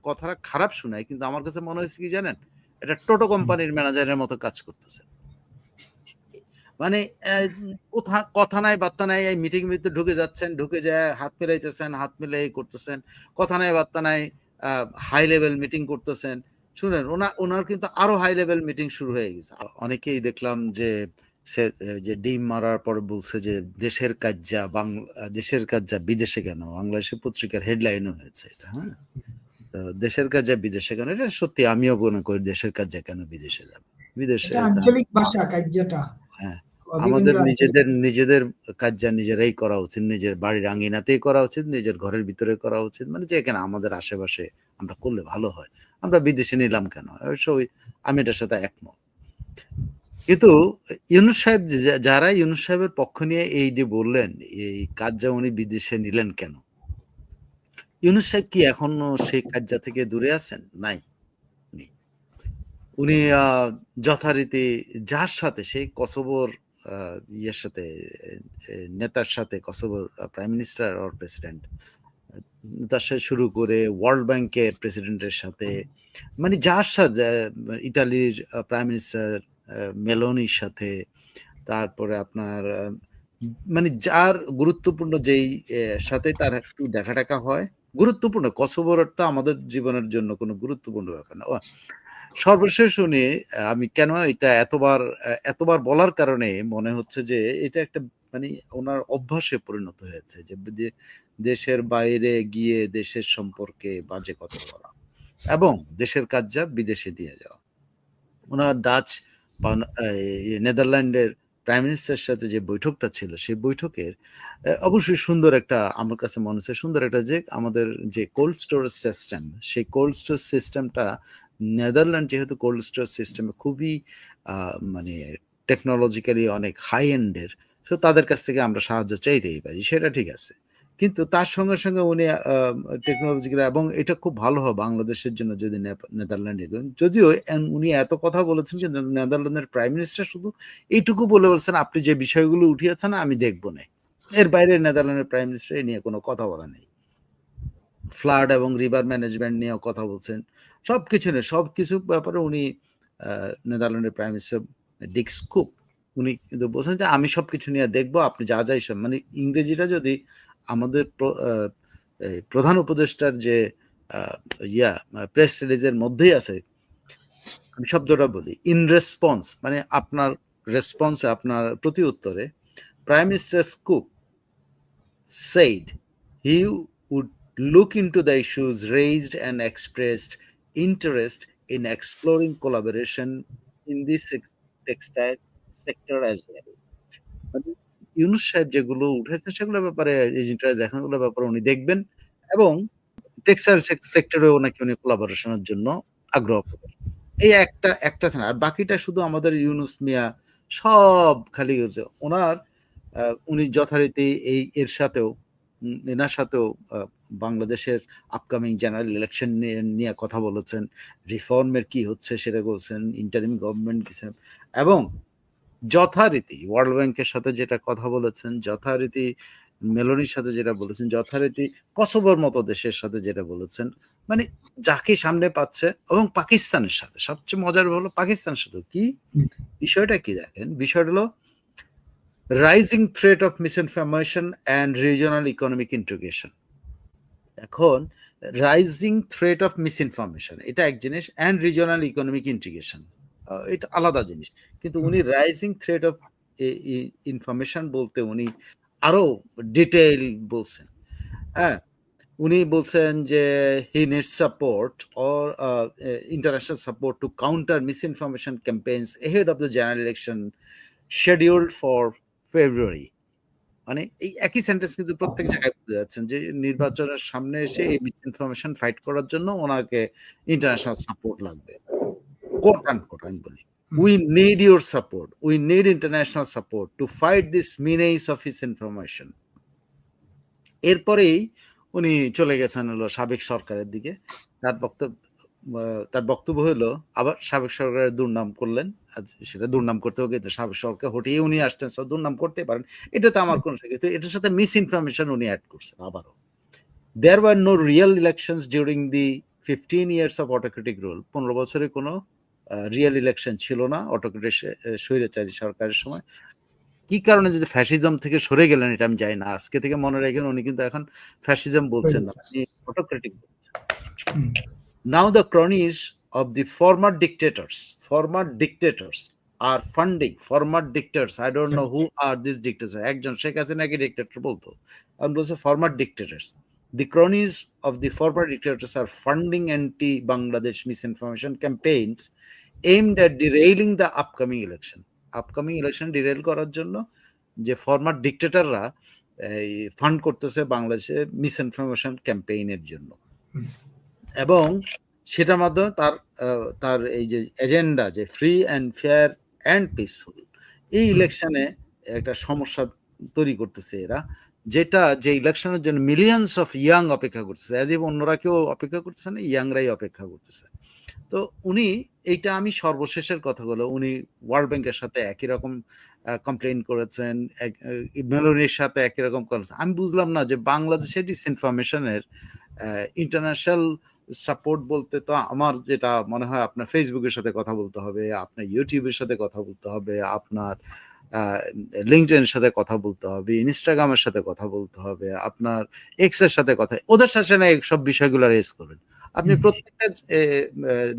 কথাটা খারাপ শোনায়, কিন্তু আমার কাছে মনে হয়েছে কি জানেন, এটা টোটো কোম্পানির ম্যানেজারের মতো কাজ করতেছে। মানে কথা নাই বার্তা নাই, এই মিটিং ভিতরে ঢুকে যাচ্ছেন, ঢুকে যায় হাত মিলাইতেছেন, হাত মিলাই করতেছেন, কথা নাই বার্তা নাই, হাই লেভেল মিটিং করতেছেন। শুনেন, ওনার কিন্তু আরো হাই লেভেল মিটিং শুরু হয়ে গেছে। অনেকেই দেখলাম যে যে ডিম মারার পর বলছে যে দেশের কাজ যা বিদেশে কেন, বাংলাদেশের পত্রিকার হেডলাইনও হয়েছে এটা। হ্যাঁ, তো দেশের কাজ যা বিদেশে কেন, এটা সত্যি আমিও মনে করি দেশের কাজ যা কেন বিদেশে যাবে, বিদেশে। আঞ্চলিক ভাষা কার্যটা, হ্যাঁ, আমাদের নিজেদের কাজ যা নিজেরাই করা উচিত, নিজের বাড়ির আঙিনাতেই করা উচিত, নিজের ঘরের ভিতরে করা উচিত, মানে যেখানে আমাদের আশেপাশে আমরা করলে ভালো হয়। আমরা বিদেশে নিলাম কেন? অবশ্যই আমি এটার সাথে একমত। কিন্তু ইউনূস সাহেব, যারা ইউনূস সাহেবের পক্ষ নিয়ে এই যে বললেন এই কাজ যা উনি বিদেশে নিলেন কেন, ইউনূস সাহেব কি এখনো সেই কাজা থেকে দূরে আছেন? নাই, উনি যথারীতি যার সাথে সেই কসোভোর ইয়ের সাথে, নেতার সাথে, কসোভোর প্রাইম মিনিস্টার আর প্রেসিডেন্ট, তার সাথে শুরু করে ওয়ার্ল্ড ব্যাংকের প্রেসিডেন্টের সাথে, মানে যার সাথে, ইটালির প্রাইম মিনিস্টার মেলোনির সাথে, তারপরে আপনার মানে যার গুরুত্বপূর্ণ যেই সাথে তার একটু দেখা টাকা হয়, গুরুত্বপূর্ণ, কসোভোর তো আমাদের জীবনের জন্য কোনো গুরুত্বপূর্ণ ব্যাপার না। সর্বশেষ উনি, আমি কেন এটা এতবার বলার কারণে মনে হচ্ছে যে এটা একটা মানে ওনার অভ্যাসে পরিণত হয়েছে যে দেশের বাইরে গিয়ে দেশের সম্পর্কে বাজে কথা বলা এবং দেশের কাজ যা বিদেশে দিয়ে যাওয়া। ওনার ডাচ বা নেদারল্যান্ডের প্রাইম মিনিস্টারের সাথে যে বৈঠকটা ছিল, সেই বৈঠকের অবশ্যই সুন্দর একটা, আমার কাছে মনে হচ্ছে সুন্দর একটা, যে আমাদের যে কোল্ড স্টোরেজ সিস্টেম, সেই কোল্ড স্টোরেজ সিস্টেমটা নেদারল্যান্ড যেহেতু কোল্ড স্টোরেজ সিস্টেমে খুবই মানে টেকনোলজিক্যালি অনেক হাই এন্ডের, তো তাদের কাছ থেকে আমরা সাহায্য চাইতেই পারি, সেটা ঠিক আছে। কিন্তু তার সঙ্গে সঙ্গে উনি টেকনোলজিক্যালি, এবং এটা খুব ভালো হয় বাংলাদেশের জন্য যদি নেদারল্যান্ডে, যদিও উনি এত কথা বলেছেন যে নেদারল্যান্ডের প্রাইম মিনিস্টার শুধু এইটুকু বলছেন, আপনি যে বিষয়গুলো উঠিয়েছেন আমি দেখবো না। এর বাইরে নেদারল্যান্ডের প্রাইম মিনিস্টার এ নিয়ে কোনো কথা বলা নেই। ফ্লাড এবং রিভার ম্যানেজমেন্ট নিয়েও কথা বলছেন, সবকিছু নিয়ে, সবকিছু ব্যাপারে উনি, নেদারল্যান্ডের প্রাইম মিনিস্টার ডিক স্কুপ, উনি কিন্তু বলছেন যে আমি সবকিছু নিয়ে দেখবো, আপনি যা যাই সব, মানে ইংরেজিটা যদি আমাদের প্রধান উপদেষ্টার যে প্রেস রিলিজের মধ্যেই আছে, আমি শব্দটা বলি, ইন রেসপন্স, মানে আপনার রেসপন্সে, আপনার প্রতি উত্তরে, prime minister scoop said he would look into the issues raised and expressed interest in exploring collaboration in this textile sector as well. মানে ইউনূস সাহেব যেগুলো উঠেছেন সেগুলোর ব্যাপারে, ইন্টারেস্ট দেখানোগুলোর ব্যাপারে উনি দেখবেন, এবং টেক্সটাইল সেক্টরেও নাকি উনি কোলাবোরেশনের জন্য আগ্রহ প্রকাশ। এই একটা আর বাকিটা শুধু আমাদের ইউনূস মিয়া সব খালি হয়েছে ওনার। উনি যথারীতি এর সাথেও, এনার সাথেও বাংলাদেশের আপকামিং জেনারেল ইলেকশন নিয়ে কথা বলেছেন, রিফর্মের কি হচ্ছে সেটা বলছেন, ইন্টারিম গভর্নমেন্ট দিয়েছেন, এবং যথারীতি ওয়ার্ল্ড ব্যাংকের সাথে যেটা কথা বলেছেন, যথারীতি মেলোনির সাথে যেটা বলেছেন, যথারীতি কসোভোর মতো দেশের সাথে যেটা বলেছেন, মানে যাকে সামনে পাচ্ছে, এবং পাকিস্তানের সাথে সবচেয়ে মজার হলো পাকিস্তানের সাথে কি বিষয়টা কি দেখেন, বিষয়টা হলো rising threat of misinformation and regional economic integration. এখন রাইজিং থ্রেট অফ মিসইনফরমেশন এটা এক জিনিস, অ্যান্ড রিজিওনাল ইকোনমিক ইন্টিগ্রেশন এটা আলাদা জিনিস। কিন্তু উনি রাইজিং থ্রেট অফ ইনফরমেশন বলতে উনি আরো ডিটেইল বলছেন। হ্যাঁ, উনি বলছেন যে হি needs support or international support to counter misinformation campaigns ahead of the general election scheduled for February. মানে এই একই সেন্টেন্স কিন্তু প্রত্যেক জায়গায় বলতে যাচ্ছেন যে নির্বাচনের সামনে এসে এই মিসইনফরমেশন ফাইট করার জন্য ওনাকে ইন্টারন্যাশনাল সাপোর্ট লাগবে, কোট আনকোট আমি বলি। We need your support. We need international support to fight this menace of misinformation. এরপরেই উনি চলে গেছেন হলো সাবেক সরকারের দিকে। তার বক্তব্য হলো আবার সাবেক সরকারের দুর্নাম করলেন। সেটা দুর্নাম করতেও কিন্তু সাবেক সরকার হটিয়ে উনি আসছেন, সব দুর্নাম করতে পারেন, এটাতে আমার কোনো কিন্তু এটার সাথে মিস ইনফরমেশন উনি অ্যাড করছেন আবারও। There were no real elections during the 15 years of autocratic rule, 15 বছরে কোনো রিয়েল ইলেকশন ছিল না অটোক্রেটিক স্বৈরাচারী সরকারের সময়। কি কারণে যদি ফ্যাসিজম থেকে সরে গেলেন এটা আমি জানি না। আজকে থেকে মনে রাখেন উনি কিন্তু এখন ফ্যাসিজম বলছেন না, উনি অটোক্রেটিক বলছেন। Now the cronies of the former dictators are funding former dictators. I don't know who are these dictators. একজন শেখ হাসিনাকে ডিক্টেটর বলতো, আমি বলছি former dictators. The cronies of the former dictators are funding anti-Bangladesh misinformation campaigns aimed at derailing the upcoming election. Upcoming election derail করার জন্য যে former ডিক্টেটররা এই fund করতেছে বাংলাদেশে মিসইনফরমেশন ক্যাম্পেইনের জন্য, এবং সেটার মাধ্যমে তার এই যে এজেন্ডা যে free and fair and peaceful, এই ইলেকশনে একটা সমস্যা তৈরি করতেছে এরা, যেটা যে ইলেকশনের জন্য মিলিয়নস অফ ইয়াং অপেক্ষা করতেছে, অ্যাজ ইভ অন্যরা কেউ অপেক্ষা করতেছে না, ইয়াংরাই অপেক্ষা করতেছে। তো উনি এইটা আমি সর্বশেষের কথাগুলো উনি ওয়ার্ল্ড ব্যাংকের সাথে একই রকম কমপ্লেন করেছেন, মেলোনির সাথে একই রকম করেছেন। আমি বুঝলাম না যে বাংলাদেশের ডিসইনফরমেশনের ইন্টারন্যাশনাল সাপোর্ট বলতে তো আমার যেটা মনে হয় আপনার ফেসবুকের সাথে কথা বলতে হবে, আপনার ইউটিউবের সাথে কথা বলতে হবে, আপনার লিঙ্কডইনের সাথে কথা বলতে হবে, ইনস্টাগ্রামের সাথে কথা বলতে হবে, আপনার এক্স এর সাথে কথা, ওদের সাথে না সব বিষয়গুলো রেজ করবেন। আপনি প্রত্যেকটা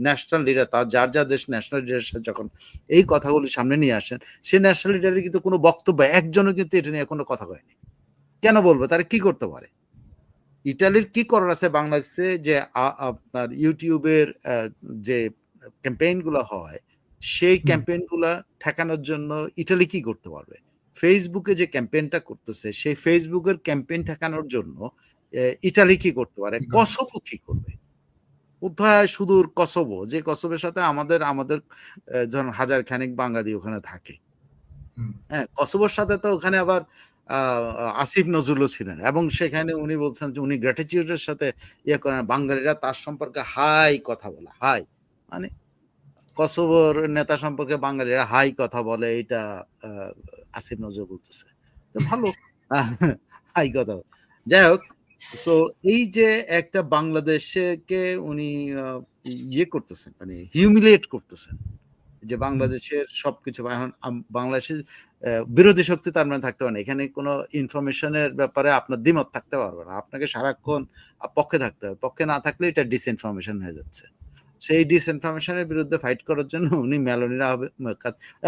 ন্যাশনাল লিডার তার যার যার দেশ ন্যাশনাল লিডারের সাথে যখন এই কথাগুলি সামনে নিয়ে আসেন, সে ন্যাশনাল লিডারের কিন্তু কোনো বক্তব্য একজনও কিন্তু এটা নিয়ে কোনো কথা কয়নি। কেন বলবো? তারা কি করতে পারে? ইটালির কি করার আছে বাংলাদেশে যে আপনার ইউটিউবের যে ক্যাম্পেইন গুলো হয় সেই ক্যাম্পেইন গুলা ঠেকানোর জন্য ইটালি কি করতে পারবে? ফেসবুকে যে ক্যাম্পেইনটা করতেছে সেই ফেসবুকের ক্যাম্পেইন ঠেকানোর জন্য ইটালি কি করতে পারে? কসোভো কি করবে? কোথায় সুদূর কসোভো, যে কসোভোর সাথে আমাদের ধরুন হাজার খানিক বাঙালি ওখানে থাকে। হ্যাঁ, কসোভোর সাথে তো ওখানে আবার আসিফ নজরুলও ছিলেন, এবং সেখানে উনি বলছেন যে উনি গ্র্যাটিটিউডের সাথে ইয়ে করেন, বাঙালিরা তার সম্পর্কে হাই কথা বলে, হাই মানে কসোভোর নেতা সম্পর্কে বাঙালিরা হাই কথা বলে, এটা আসিফ নজরুল বলতেছে। তো ভালো হাই কথা। যাই হোক, তো এই যে একটা বাংলাদেশকে উনি ইয়ে করতেছেন, মানে হিউমিলিয়েট করতেছেন, যে বাংলাদেশের সবকিছু এখন বাংলাদেশের বিরোধী শক্তি তার মানে থাকতে পারে না, এখানে কোনো ইনফরমেশনের ব্যাপারে আপনার দ্বিমত থাকতে পারবে না, আপনাকে সারাক্ষণ পক্ষে থাকতে হবে, পক্ষে না থাকলে এটা ডিসইনফরমেশন হয়ে যাচ্ছে। সেই ডিসইনফরমেশনের বিরুদ্ধে ফাইট করার জন্য উনি মেলোনিরা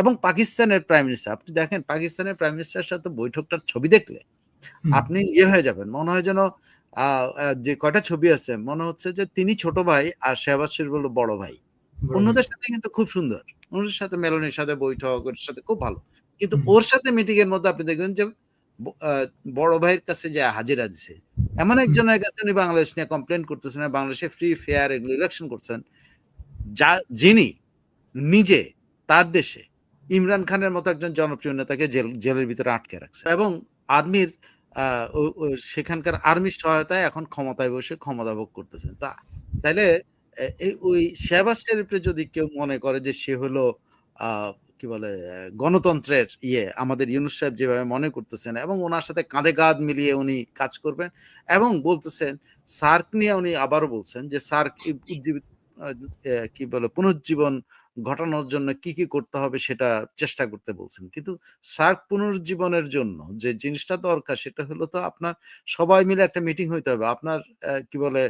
এবং পাকিস্তানের প্রাইম মিনিস্টার, আপনি দেখেন পাকিস্তানের প্রাইম মিনিস্টারের সাথে বৈঠকটার ছবি দেখলে আপনি ইয়ে হয়ে যাবেন, মনে হয় যেন যে কয়টা ছবি আছে মনে হচ্ছে যে তিনি ছোট ভাই আর শেহবাজ শরীফ হলো বড় ভাই। অন্যদের সাথে কিন্তু খুব সুন্দর, ওর সাথে মেলোনির সাথে বৈঠক, ওর সাথে খুব ভালো, কিন্তু ওর সাথে মিটিং এর মধ্যে আপনি দেখবেন যে বড় ভাইয়ের কাছে যে হাজিরা দিছে এমন একজনের কাছে উনি বাংলাদেশ নিয়ে কমপ্লেন করতেছেন, বাংলাদেশে ফ্রি ফেয়ার এগুলো ইলেকশন করছেন, যিনি নিজে তার দেশে ইমরান খানের মতো একজন জনপ্রিয় নেতাকে জেলের ভিতরে আটকে রাখছে, এবং আর্মির সেখানকার আর্মির সহায়তায় এখন ক্ষমতায় বসে ক্ষমতা ভোগ করতেছেন। তাইলে ওই শেহবাজ শরীফে যদি কেউ মনে করে যে সে হলো কি বলে গণতন্ত্রের আমাদের ইউনূস সাহেব যেভাবে মনে করতেছেন, এবং ওনার সাথে কাঁধে কাঁধ মিলিয়ে উনি কাজ করবেন, এবং বলতেছেন সার্ক নিয়ে উনি আবারও বলছেন যে সার্ক উজ্জীবিত কি বলে পুনর্জীবন ঘটানোর জন্য কি কি করতে হবে সেটা চেষ্টা করতে বলছেন, কিন্তু সার্ক পুনর্জীবনের জন্য যে জিনিসটা দরকার সেটা হলো তো আপনার সবাই মিলে একটা মিটিং হইতে হবে, আপনার কি বলে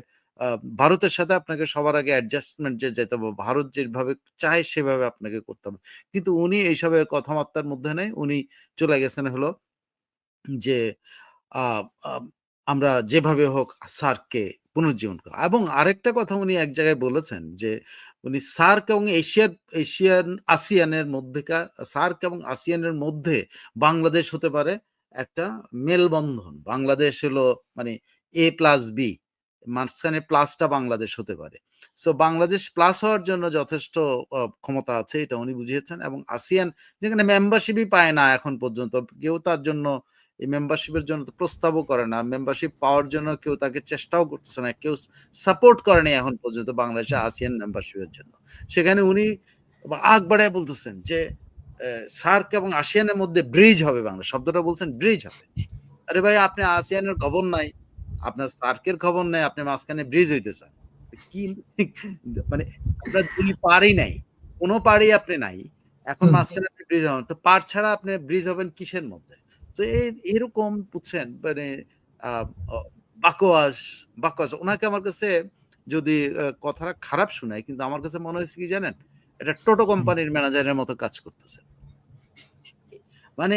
ভারতের সাথে আপনাকে সবার আগে অ্যাডজাস্টমেন্ট যেতে হবে, ভারত যেভাবে চায় সেভাবে আপনাকে করতে হবে, কিন্তু উনি এইসবের কথাবার্তার মধ্যে নেই, উনি চলে গেছেন হলো যে আমরা যেভাবে হোক সার্ককে পুনর্জীবন করা। এবং আরেকটা কথা উনি এক জায়গায় বলেছেন যে উনি সার্ক এবং আসিয়ানের মধ্যেকার সার্ক এবং আসিয়ানের মধ্যে বাংলাদেশ হতে পারে একটা মেলবন্ধন, বাংলাদেশ হলো মানে A+B, মাঝখানে প্লাসটা বাংলাদেশ হতে পারে। সো বাংলাদেশ প্লাস হওয়ার জন্য যথেষ্ট ক্ষমতা আছে, এটা উনি বুঝিয়েছেন, এবং আসিয়ান যেখানে মেম্বারশিপই পায় না এখন পর্যন্ত, কেউ তার জন্য এই মেম্বারশিপের জন্য তো প্রস্তাবও করে না, মেম্বারশিপ পাওয়ার জন্য কেউ তাকে চেষ্টাও করতেছে না, কেউ সাপোর্ট করেনি এখন পর্যন্ত বাংলাদেশে আসিয়ান মেম্বারশিপের জন্য। সেখানে উনি আগ বাড়ায় বলতেছেন যে সার্ক এবং আসিয়ানের মধ্যে ব্রিজ হবে, বাংলা শব্দটা বলছেন ব্রিজ হবে। আরে ভাই, আপনি আসিয়ানের খবর নাই, আপনার সার্কের খবর নেই, আপনি মাঝখানে ব্রিজ হইতে চান, কি মানে আমরা ২ পারই নাই। কোন পাড়ই আপনি নাই। এখন হুম, মাঝখানে আপনি ব্রিজ হবেন। তো পাড় ছাড়া আপনি ব্রিজ হবেন কিসের মধ্যে? তো এরকম বুঝছেন মানে আ অ বাকোয়াস, বাকোয়াস উনাকে আমার কাছে যদি কথাটা খারাপ শোনায় কিন্তু আমার কাছে মনে হয়েছে কি জানেন? এটা টোটো হুম, কোম্পানির ম্যানেজারের মতো কাজ করতেছে। মানে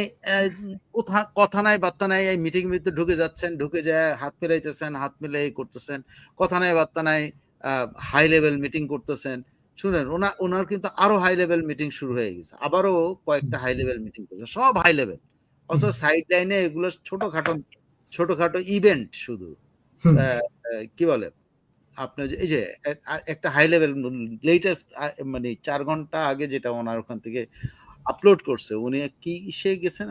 কথা নাই বার্তা নাই এই মিটিং এর ভিতরে ঢুকে যাচ্ছেন, ঢুকে যেয়ে হাত মিলাইতেছেন, হাত মিলাই করতেছেন। কথা নাই বার্তা নাই আ হাই লেভেল মিটিং করতেছেন। শুনেন উনার কিন্তু আরো হাই লেভেল মিটিং শুরু হয়ে গেছে। আবারও কয়েকটা হাই লেভেল মিটিং করছে। সব হাই লেভেল। হুম, অথচ সাইড লাইনে এগুলো ছোটখাটো ইভেন্ট শুধু। হুম, অ্যা কি বলে? আপনার যে এই যে একটা হাই লেভেল লেটেস্ট মানে ৪ ঘন্টা আগে যেটা উনার ওখান থেকে আপলোড করছে। উনি কিসে গেছেন?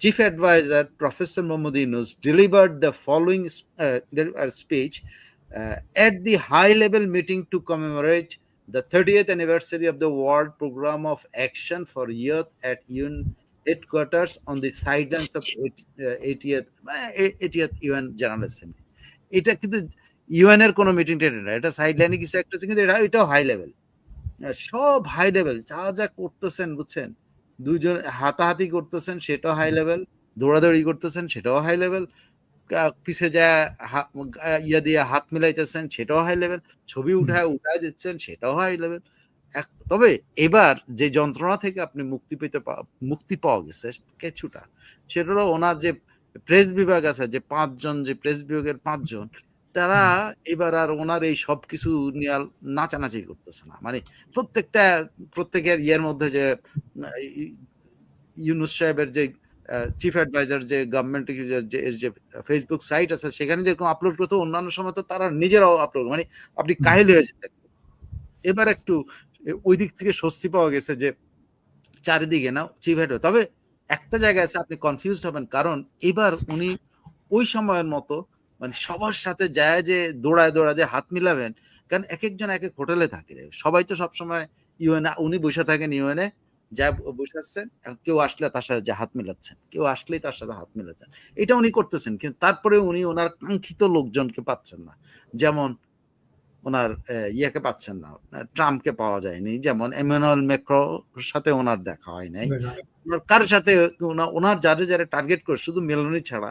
Chief Advisor Professor Mohammad Yunus delivered the following speech at the high-level meeting to commemorate the 30th anniversary of the World Program of Action for Youth at UN headquarters on the sidelines of 80th UN General Assembly. এটা কিন্তু UN এর কোনো meeting টেটিং না। এটা side লাইনে কিছু একটা হচ্ছে কিন্তু এটাও হাই লেভেল। সব হাই লেভেল যা করতেছেন বুঝছেন? ২ জন হাতাহাতি করতেছেন সেটাও হাই লেভেল, দৌড়াদৌড়ি করতেছেন সেটাও হাই লেভেল, পিছে যায়া ইয়া দিয়ে হাত মিলাইতেছেন সেটাও হাই লেভেল, ছবি হুম, উঠায় দিচ্ছেন সেটাও হাই লেভেল। তবে এবার যে যন্ত্রণা থেকে আপনি মুক্তি পাওয়া গেছে কিছুটা, সেটা হলো ওনার যে প্রেস বিভাগ আছে যে ৫ জন যে প্রেস বিভাগের ৫ জন তারা হুম, এবার আর ওনার এই সবকিছু নিয়ে আর নাচানাচি করতেছে না। মানে প্রত্যেকের ইয়ের মধ্যে যে ই ইউনুস সাহেবের যে চিফ অ্যাডভাইজার যে গভর্নমেন্ট যে ফেসবুক সাইট আছে সেখানে যেরকম আপলোড করতো অন্যান্য সময় তো তারা নিজেরাও আপলোড মানে আপনি হুম, কাহিল হয়ে যেতেন। এবার একটু ওই দিক থেকে স্বস্তি পাওয়া গেছে যে চারিদিকে না চিফ হেড তবে একটা জায়গায় আছে আপনি কনফিউজড হবেন কারণ এবার উনি ওই সময়ের মতো মানে সবার সাথে যায় যে দৌড়ায় যে হাত মিলাবেন কারণ একেকজন একেক হোটেলে থাকে রে। সবাই তো সবসময় ইউএনএ উনি বসে থাকেন ইউএনএ যা বসে আছেন কেউ আসলে তার সাথে যে হাত মিলাচ্ছেন কেউ আসলেই তার সাথে হাত মিলাচ্ছেন এটা উনি করতেছেন কিন্তু তারপরে উনি ওনার কাঙ্ক্ষিত লোকজনকে পাচ্ছেন না যেমন ওনার ইয়েকে পাচ্ছেন না ট্রাম্পকে পাওয়া যায়নি যেমন এমানুয়েল ম্যাক্রোর সাথে ওনার দেখা হয় নাই দেখা ওনার কারোর সাথে ওনার যারা টার্গেট করে শুধু মেলানি ছাড়া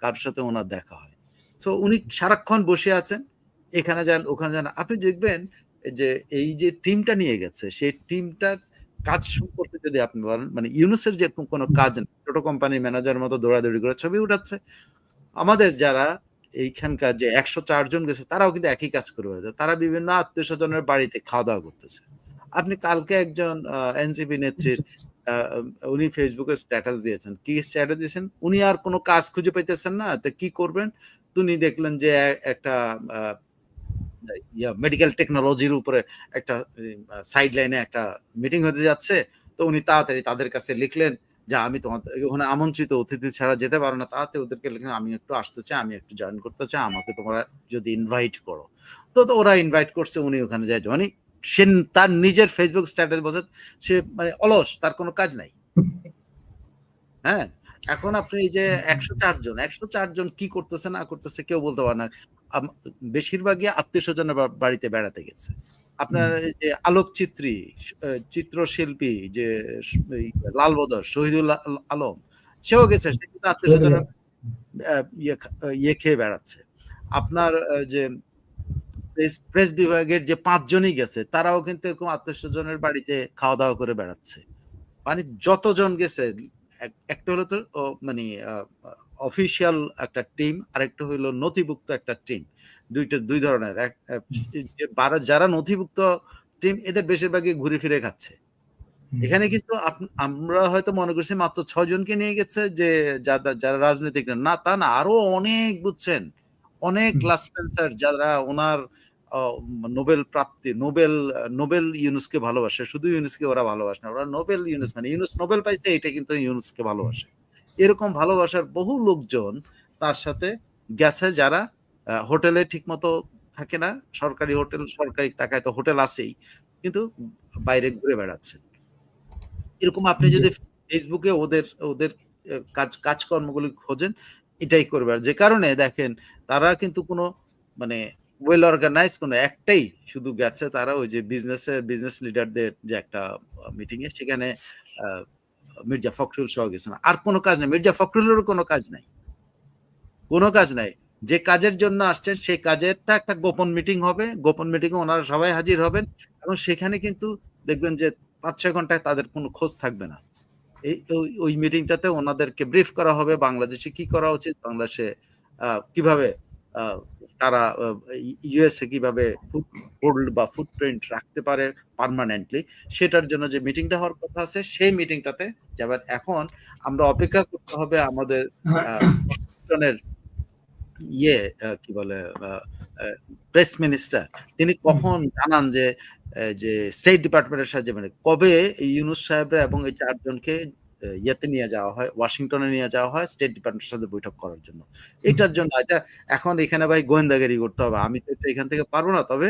কারোর সাথে ওনার দেখা হয় তো উনি সারাক্ষণ বসে আছেন এখানে যান ওখানে যান আপনি দেখবেন যে এই যে টিমটা নিয়ে গেছে সেই টিমটার কাজ সম্পর্কে যদি আপনি বলেন মানে ইউনুসের যেরকম কোনো কাজ নেই ছোট কোম্পানির ম্যানেজার মতো দৌড়াদৌড়ি করে ছবি উঠাচ্ছে আমাদের যারা এইখানকার যে ১০৪ জন গেছে তারাও কিন্তু একই কাজ করে বেড়াচ্ছে। তারা বিভিন্ন আত্মীয়স্বজনের বাড়িতে খাওয়া-দাওয়া করতেছে। আপনি কালকে একজন এনসিপি নেত্রীর আ উনি ফেসবুকে স্ট্যাটাস দিয়েছেন। কি স্ট্যাটাস দিয়েছেন? উনি আর কোন কাজ খুঁজে পাইতেছেন না। তো কি করবেন? তো উনি দেখলেন যে একটা আ মেডিকেল টেকনোলজির উপরে একটা সাইড লাইনে একটা মিটিং হতে যাচ্ছে। তো উনি তাড়াতাড়ি তাদের কাছে লিখলেন যে, "আমি তোমাদের ওখানে আমন্ত্রিত অতিথি ছাড়া যেতে পারো না।" তাড়াতাড়ি ওদেরকে লিখলেন, "আমি একটু আসতে চাই, আমি একটু জয়েন করতে চাই। আমাকে তোমরা যদি ইনভাইট করো।" তো ওরা ইনভাইট করছে। উনি ওখানে যায় মানে সে তার নিজের Facebook স্ট্যাটাস বসে সে মানে অলস, তার কোনো কাজ নাই। হ্যাঁ? এখন আপনি এই যে ১০৪ জন কি করতেছে না করতেছে কেউ বলতে পারে না। আম বেশিরভাগই আত্মীয়স্বজনের বাড়িতে বেড়াতে গেছে। আপনার এই যে আলোকচিত্রী, চিত্রশিল্পী যে এই লালবদর, শহীদুল আলম সেও গেছে। সে কিন্তু আত্মীয়স্বজনের আ ইয়ে খেয়ে বেড়াচ্ছে। আপনার যে প্রেস বিভাগের যে ৫ জনই গেছে তারাও কিন্তু এরকম আত্মীয়স্বজনের বাড়িতে খাওয়া-দাওয়া করে বেড়াচ্ছে। মানে যতজন গেছে একটা হলো তো মানে আ আ অফিসিয়াল একটা টিম, আরেকটা হইলো নথিভুক্ত একটা টিম। ২ ধরনের। যে যারা নথিভুক্ত টিম এদের বেশিরভাগই ঘুরে ফিরে খাচ্ছে। এখানে কিন্তু আমরা হয়তো মনে করছি মাত্র ৬ জনকে নিয়ে গেছে যে যারা রাজনৈতিক না, তা না আরো অনেক বুঝছেন? অনেক লাসপেন্সার যারা উনার অ নোবেল ইউনুসকে ভালোবাসে। শুধু ইউনুসকে ওরা ভালোবাসে না। ওরা নোবেল ইউনুস মানে ইউনুস নোবেল পাইছে এটা কিন্তু ইউনুসকে ভালোবাসে। এরকম ভালোবাসার বহু লোকজন তার সাথে গেছে যারা হোটেলে ঠিকমতো থাকে না। সরকারি হোটেল, সরকারি টাকায় তো হোটেল আছেই। কিন্তু বাইরে ঘুরে বেড়াচ্ছে। এরকম আপনি যদি Facebook এ ওদের ওদের কাজকর্মগুলি খোঁজেন, এটাই করবে। আর যে কারণে দেখেন তারা কিন্তু কোনো মানে ওয়েল অর্গানাইজ কোনো একটাই শুধু গেছে, তারা ওই যে বিজনেস লিডারদের যে একটা মিটিং এ, সেখানে মির্জা ফখরুল সহ গেছেন। আর কোনো কাজ নেই, মির্জা ফখরুলেরও কোনো কাজ নাই, কোনো কাজ নাই। যে কাজের জন্য আসছেন সেই কাজেরটা একটা গোপন মিটিং হবে, গোপন মিটিং এ ওনারা সবাই হাজির হবেন এবং সেখানে কিন্তু দেখবেন যে ৫-৬ ঘন্টায় তাদের কোনো খোঁজ থাকবে না। ওই মিটিংটাতে ওনাদেরকে ব্রিফ করা হবে বাংলাদেশে কি করা উচিত, বাংলাদেশে কিভাবে তারা ইউএসএ কিভাবে হোল্ড বা ফুটপ্রিন্ট রাখতে পারে পার্মানেন্টলি, সেটার জন্য যে মিটিংটা হওয়ার কথা আছে সেই মিটিংটাতে যাবার। এখন আমরা অপেক্ষা করতে হবে আমাদের ওয়াশিংটনের কি বলে প্রেস মিনিস্টার, তিনি কখন জানান যে যে স্টেট ডিপার্টমেন্টের সাহায্যে, মানে কবে ইউনূস সাহেবরা এবং এই ৪ জনকে ইয়েতে নিয়ে যাওয়া হয়, ওয়াশিংটনে নিয়ে যাওয়া হয় স্টেট ডিপার্টমেন্টের সাথে বৈঠক করার জন্য। এটার জন্য এটা এখন এখানে ভাই গোয়েন্দাগিরি করতে হবে। আমি তো এটা এখান থেকে পারব না। তবে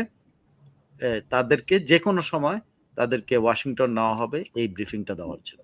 তাদেরকে যেকোনো সময় তাদেরকে ওয়াশিংটন নেওয়া হবে এই ব্রিফিংটা দেওয়ার জন্য।